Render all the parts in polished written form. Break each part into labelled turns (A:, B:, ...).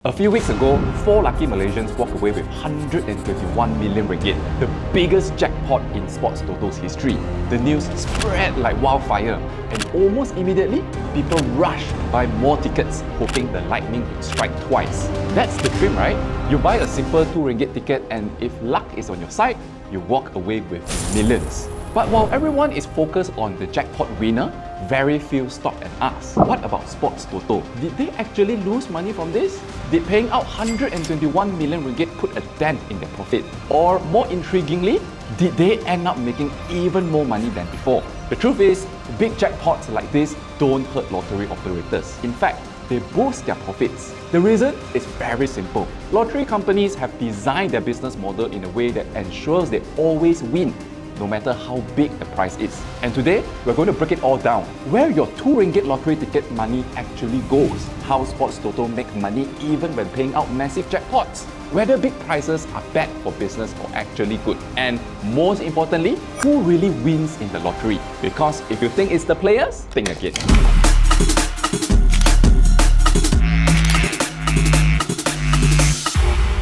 A: A few weeks ago, 4 lucky Malaysians walked away with 121 million ringgit, the biggest jackpot in Sports Toto's history. The news spread like wildfire, and almost immediately, people rushed to buy more tickets, hoping the lightning would strike twice. That's the dream, right? You buy a simple 2 ringgit ticket, and if luck is on your side, you walk away with millions. But while everyone is focused on the jackpot winner, very few stop and ask, what about Sports Toto? Did they actually lose money from this? Did paying out 121 million ringgit put a dent in their profit? Or more intriguingly, did they end up making even more money than before? The truth is, big jackpots like this don't hurt lottery operators. In fact, they boost their profits. The reason is very simple. Lottery companies have designed their business model in a way that ensures they always win, no matter how big the prize is. And today, we're going to break it all down. Where your 2 ringgit lottery ticket money actually goes, how Sports Toto make money even when paying out massive jackpots, whether big prizes are bad for business or actually good, and most importantly, who really wins in the lottery. Because if you think it's the players, think again.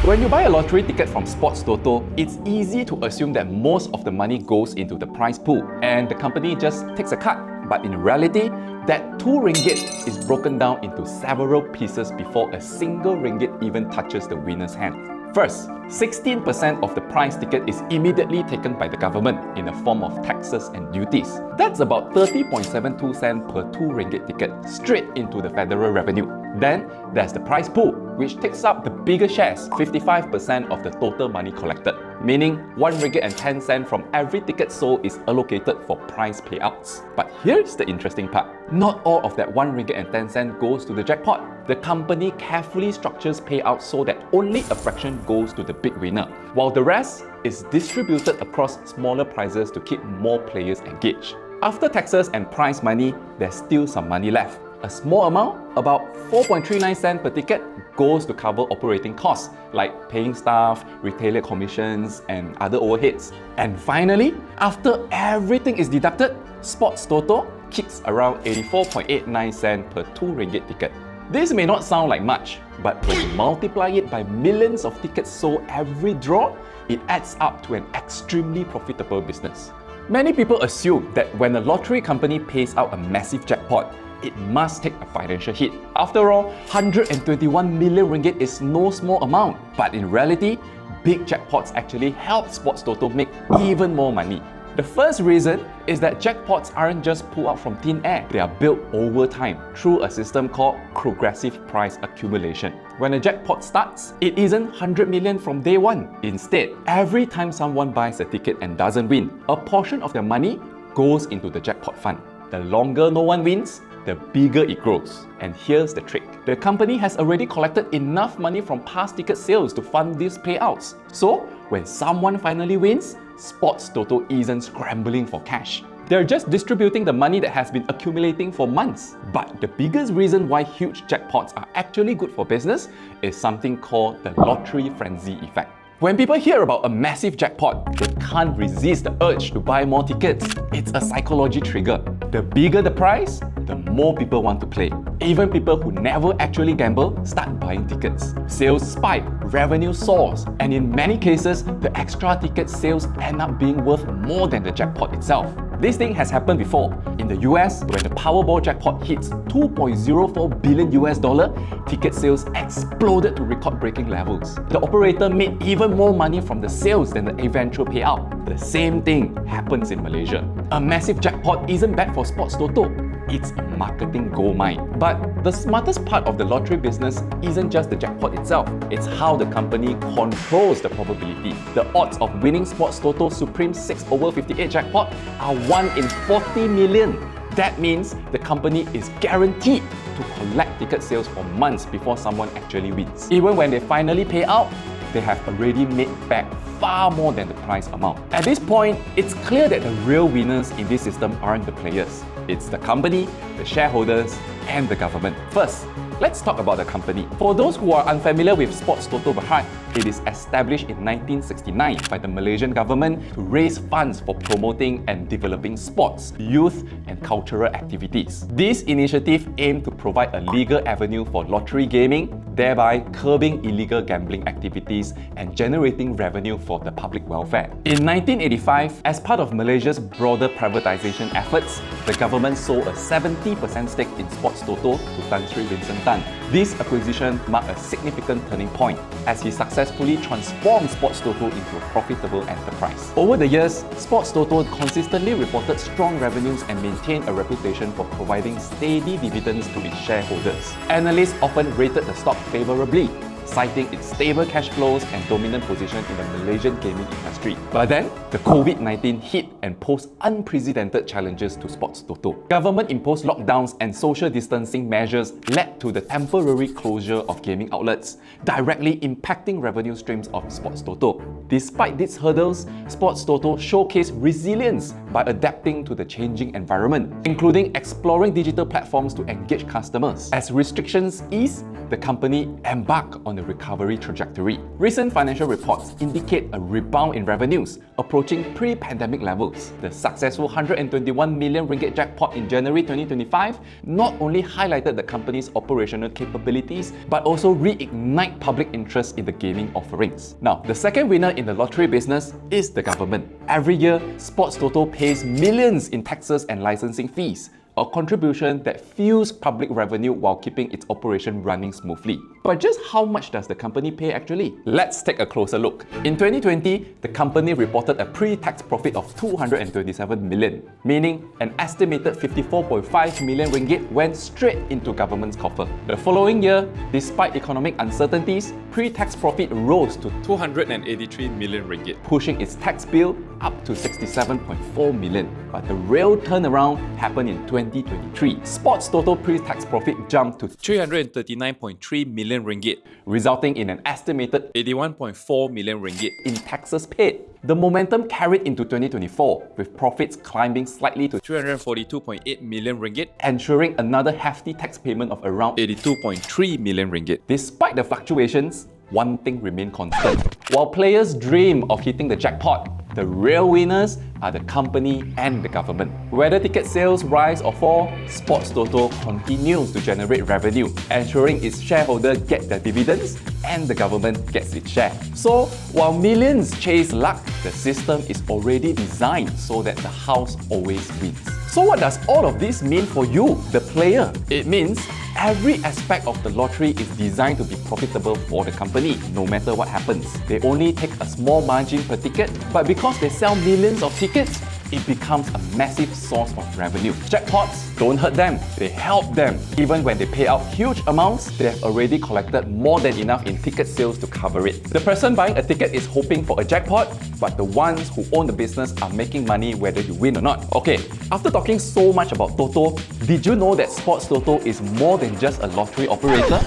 A: When you buy a lottery ticket from Sports Toto, it's easy to assume that most of the money goes into the prize pool and the company just takes a cut. But in reality, that 2 ringgit is broken down into several pieces before a single ringgit even touches the winner's hand. First, 16% of the prize ticket is immediately taken by the government in the form of taxes and duties. That's about 30.72 cents per 2 ringgit ticket straight into the federal revenue. Then, there's the prize pool, which takes up the bigger shares, 55% of the total money collected, meaning 1 ringgit and 10 cents from every ticket sold is allocated for prize payouts. But here's the interesting part. Not all of that 1 ringgit and 10 cents goes to the jackpot. The company carefully structures payouts so that only a fraction goes to the big winner, while the rest is distributed across smaller prizes to keep more players engaged. After taxes and prize money, there's still some money left. A small amount, about 4.39 cents per ticket, goes to cover operating costs like paying staff, retailer commissions, and other overheads. And finally, after everything is deducted, Sports Toto kicks around 84.89 cents per 2 ringgit ticket. This may not sound like much, but when you multiply it by millions of tickets sold every draw, it adds up to an extremely profitable business. Many people assume that when a lottery company pays out a massive jackpot, it must take a financial hit. After all, 121 million ringgit is no small amount. But in reality, big jackpots actually help Sports Toto make even more money. The first reason is that jackpots aren't just pulled out from thin air. They are built over time through a system called progressive prize accumulation. When a jackpot starts, it isn't 100 million from day one. Instead, every time someone buys a ticket and doesn't win, a portion of their money goes into the jackpot fund. The longer no one wins, the bigger it grows. And here's the trick. The company has already collected enough money from past ticket sales to fund these payouts. So, when someone finally wins, Sports Toto isn't scrambling for cash. They're just distributing the money that has been accumulating for months. But the biggest reason why huge jackpots are actually good for business is something called the lottery frenzy effect. When people hear about a massive jackpot, they can't resist the urge to buy more tickets. It's a psychology trigger. The bigger the prize, the more people want to play. Even people who never actually gamble start buying tickets. Sales spike, revenue soars, and in many cases, the extra ticket sales end up being worth more than the jackpot itself. This thing has happened before. In the US, when the Powerball jackpot hits $2.04 billion, ticket sales exploded to record-breaking levels. The operator made even more money from the sales than the eventual payout. The same thing happens in Malaysia. A massive jackpot isn't bad for Sports Toto. It's a marketing goldmine. But the smartest part of the lottery business isn't just the jackpot itself. It's how the company controls the probability. The odds of winning Sports Toto Supreme 6/58 jackpot are 1 in 40 million. That means the company is guaranteed to collect ticket sales for months before someone actually wins. Even when they finally pay out, they have already made back far more than the prize amount. At this point, it's clear that the real winners in this system aren't the players. It's the company, the shareholders, and the government. First, Let's talk about the company. For those who are unfamiliar with Sports Toto Berhad, it is established in 1969 by the Malaysian government to raise funds for promoting and developing sports, youth and cultural activities. This initiative aimed to provide a legal avenue for lottery gaming, thereby curbing illegal gambling activities and generating revenue for the public welfare. In 1985, as part of Malaysia's broader privatization efforts, the government sold a 70% stake in Sports Toto to Tan Sri Vincent Tan. This acquisition marked a significant turning point as he successfully transformed Sports Toto into a profitable enterprise. Over the years, Sports Toto consistently reported strong revenues and maintained a reputation for providing steady dividends to its shareholders. Analysts often rated the stock favorably, citing its stable cash flows and dominant position in the Malaysian gaming industry. But then, the COVID-19 hit and posed unprecedented challenges to Sports Toto. Government-imposed lockdowns and social distancing measures led to the temporary closure of gaming outlets, directly impacting revenue streams of Sports Toto. Despite these hurdles, Sports Toto showcased resilience by adapting to the changing environment, including exploring digital platforms to engage customers. As restrictions eased, the company embarked on a recovery trajectory. Recent financial reports indicate a rebound in revenues, approaching pre-pandemic levels. The successful 121 million ringgit jackpot in January 2025 not only highlighted the company's operational capabilities, but also reignite public interest in the gaming offerings. Now, the second winner in the lottery business is the government. Every year, Sports Toto pays millions in taxes and licensing fees, a contribution that fuels public revenue while keeping its operation running smoothly. But just how much does the company pay actually? Let's take a closer look. In 2020, the company reported a pre-tax profit of 227 million, meaning an estimated 54.5 million ringgit went straight into government's coffer. The following year, despite economic uncertainties, pre-tax profit rose to 283 million ringgit, pushing its tax bill up to 67.4 million. But the real turnaround happened in 2023. Sports Toto pre-tax profit jumped to 339.3 million ringgit, resulting in an estimated 81.4 million ringgit in taxes paid. The momentum carried into 2024, with profits climbing slightly to 342.8 million ringgit, ensuring another hefty tax payment of around 82.3 million ringgit. Despite the fluctuations, one thing remained constant. While players dream of hitting the jackpot, the real winners are the company and the government. Whether ticket sales rise or fall, Sports Toto continues to generate revenue, ensuring its shareholders get their dividends and the government gets its share. So, while millions chase luck, the system is already designed so that the house always wins. So what does all of this mean for you, the player? It means every aspect of the lottery is designed to be profitable for the company, no matter what happens. They only take a small margin per ticket, but because they sell millions of tickets, it becomes a massive source of revenue. Jackpots don't hurt them, they help them. Even when they pay out huge amounts, they have already collected more than enough in ticket sales to cover it. The person buying a ticket is hoping for a jackpot, but the ones who own the business are making money whether you win or not. Okay, after talking so much about Toto, did you know that Sports Toto is more than just a lottery operator?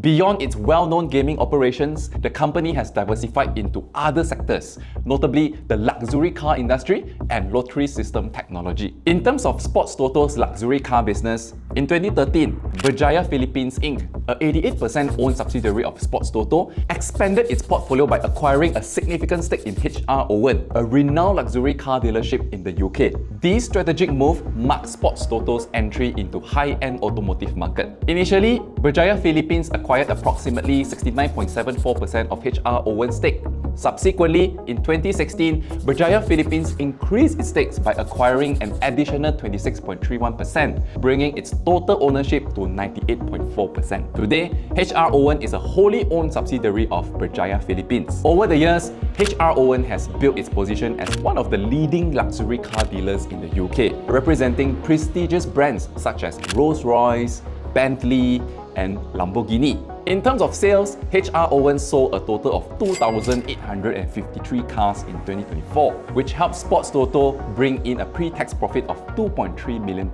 A: Beyond its well-known gaming operations, the company has diversified into other sectors, notably the luxury car industry and lottery system technology. In terms of Sports Toto's luxury car business, in 2013, Berjaya Philippines Inc., an 88% owned subsidiary of Sports Toto, expanded its portfolio by acquiring a significant stake in HR Owen, a renowned luxury car dealership in the UK. This strategic move marked Sports Toto's entry into high-end automotive market. Initially, Berjaya Philippines acquired approximately 69.74% of HR Owen's stake. Subsequently, in 2016, Berjaya Philippines increased its stakes by acquiring an additional 26.31%, bringing its total ownership to 98.4%. Today, HR Owen is a wholly owned subsidiary of Berjaya Philippines. Over the years, HR Owen has built its position as one of the leading luxury car dealers in the UK, representing prestigious brands such as Rolls-Royce, Bentley, and Lamborghini. In terms of sales, HR Owen sold a total of 2,853 cars in 2024, which helped Sports Toto bring in a pre-tax profit of £2.3 million.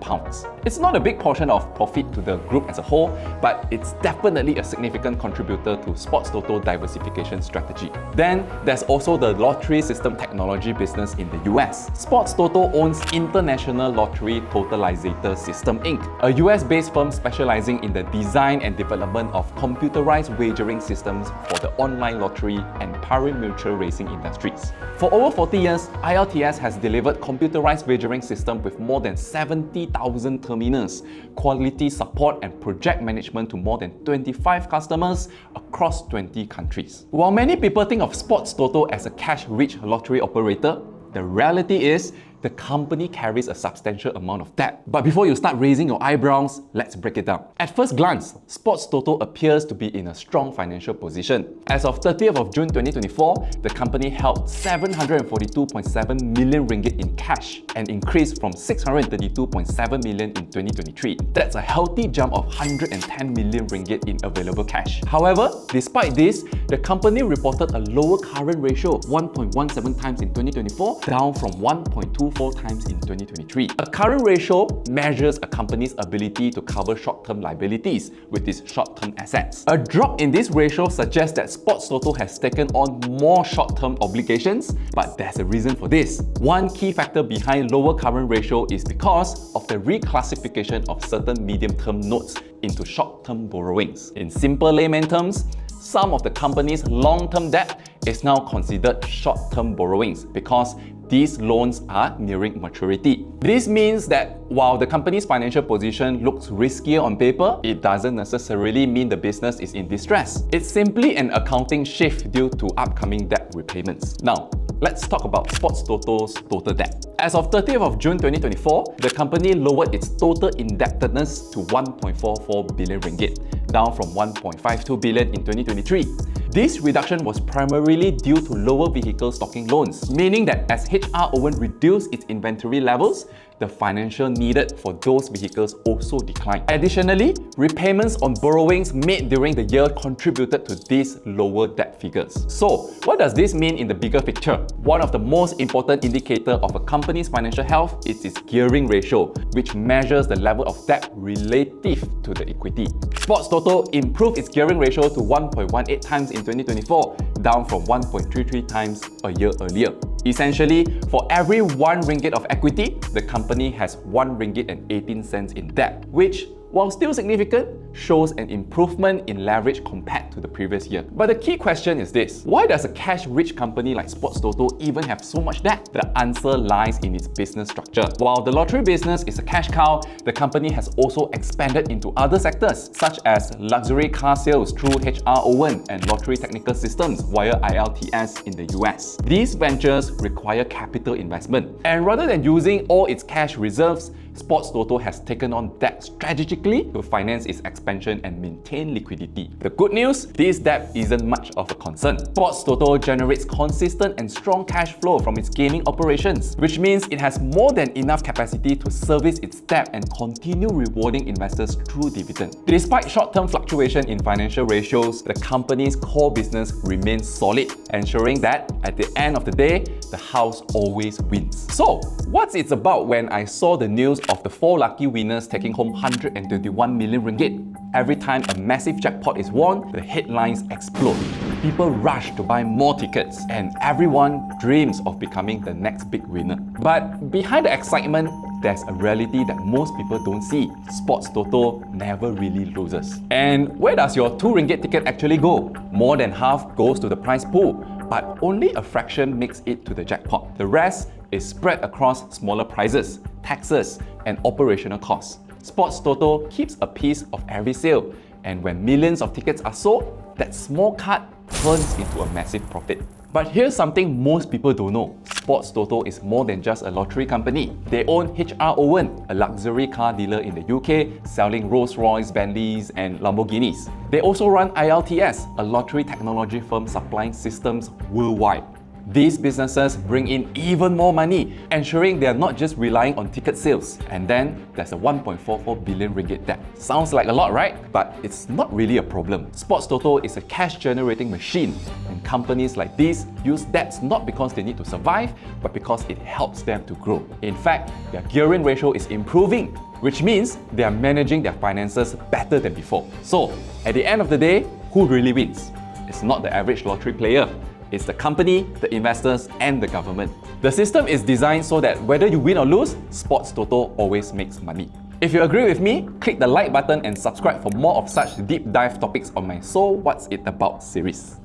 A: It's not a big portion of profit to the group as a whole, but it's definitely a significant contributor to Sports Toto diversification strategy. Then there's also the lottery system technology business in the US. Sports Toto owns International Lottery Totalizator System Inc., a US-based firm specializing in the design and development of computerized wagering systems for the online lottery and pari-mutuel racing industries. For over 40 years, ILTS has delivered computerized wagering system with more than 70,000 terminals, quality support and project management to more than 25 customers across 20 countries. While many people think of Sports Toto as a cash-rich lottery operator, the reality is the company carries a substantial amount of debt. But before you start raising your eyebrows, let's break it down. At first glance, Sports Toto appears to be in a strong financial position. As of 30th of June 2024, the company held 742.7 million ringgit in cash, an increase from 632.7 million in 2023. That's a healthy jump of 110 million ringgit in available cash. However, despite this, the company reported a lower current ratio, 1.17 times in 2024, down from 1.24 times in 2023. A current ratio measures a company's ability to cover short-term liabilities with its short-term assets. A drop in this ratio suggests that Sports Toto has taken on more short-term obligations, but there's a reason for this. One key factor behind lower current ratio is because of the reclassification of certain medium-term notes into short-term borrowings. In simple layman terms, some of the company's long-term debt is now considered short-term borrowings because these loans are nearing maturity. This means that while the company's financial position looks riskier on paper, it doesn't necessarily mean the business is in distress. It's simply an accounting shift due to upcoming debt repayments. Now, let's talk about Sports Toto's total debt. As of 30th of June 2024, the company lowered its total indebtedness to 1.44 billion ringgit, down from 1.52 billion in 2023. This reduction was primarily due to lower vehicle stocking loans, meaning that as RM121 reduced its inventory levels, the financial needed for those vehicles also declined. Additionally, repayments on borrowings made during the year contributed to these lower debt figures. So, what does this mean in the bigger picture? One of the most important indicators of a company's financial health is its gearing ratio, which measures the level of debt relative to the equity. Sports Toto improved its gearing ratio to 1.18 times in 2024, down from 1.33 times a year earlier. Essentially, for every 1 ringgit of equity, the company has 1 ringgit and 18 cents in debt, which, while still significant, shows an improvement in leverage compared to the previous year. But the key question is this: why does a cash-rich company like Sports Toto even have so much debt? The answer lies in its business structure. While the lottery business is a cash cow, the company has also expanded into other sectors, such as luxury car sales through RM121 and lottery technical systems via ILTS in the US. These ventures require capital investment, and rather than using all its cash reserves, Sports Toto has taken on debt strategically to finance its expansion and maintain liquidity. The good news, this debt isn't much of a concern. Sports Toto generates consistent and strong cash flow from its gaming operations, which means it has more than enough capacity to service its debt and continue rewarding investors through dividend. Despite short-term fluctuation in financial ratios, the company's core business remains solid, ensuring that at the end of the day, the house always wins. So, what's it about when I saw the news of the 4 lucky winners taking home 121 million ringgit? Every time a massive jackpot is won, the headlines explode. People rush to buy more tickets, and everyone dreams of becoming the next big winner. But behind the excitement, there's a reality that most people don't see. Sports Toto never really loses. And where does your 2 ringgit ticket actually go? More than half goes to the prize pool, but only a fraction makes it to the jackpot. The rest is spread across smaller prizes, taxes, and operational costs. Sports Toto keeps a piece of every sale, and when millions of tickets are sold, that small cut turns into a massive profit. But here's something most people don't know. Sports Toto is more than just a lottery company. They own RM121, a luxury car dealer in the UK selling Rolls-Royce, Bentleys, and Lamborghinis. They also run ILTS, a lottery technology firm supplying systems worldwide. These businesses bring in even more money, ensuring they are not just relying on ticket sales. And then there's a 1.44 billion ringgit debt. Sounds like a lot, right? But it's not really a problem. Sports Toto is a cash-generating machine, and companies like these use debts not because they need to survive, but because it helps them to grow. In fact, their gearing ratio is improving, which means they are managing their finances better than before. So, at the end of the day, who really wins? It's not the average lottery player. It's the company, the investors, and the government. The system is designed so that whether you win or lose, Sports Toto always makes money. If you agree with me, click the like button and subscribe for more of such deep dive topics on my So What's It About series.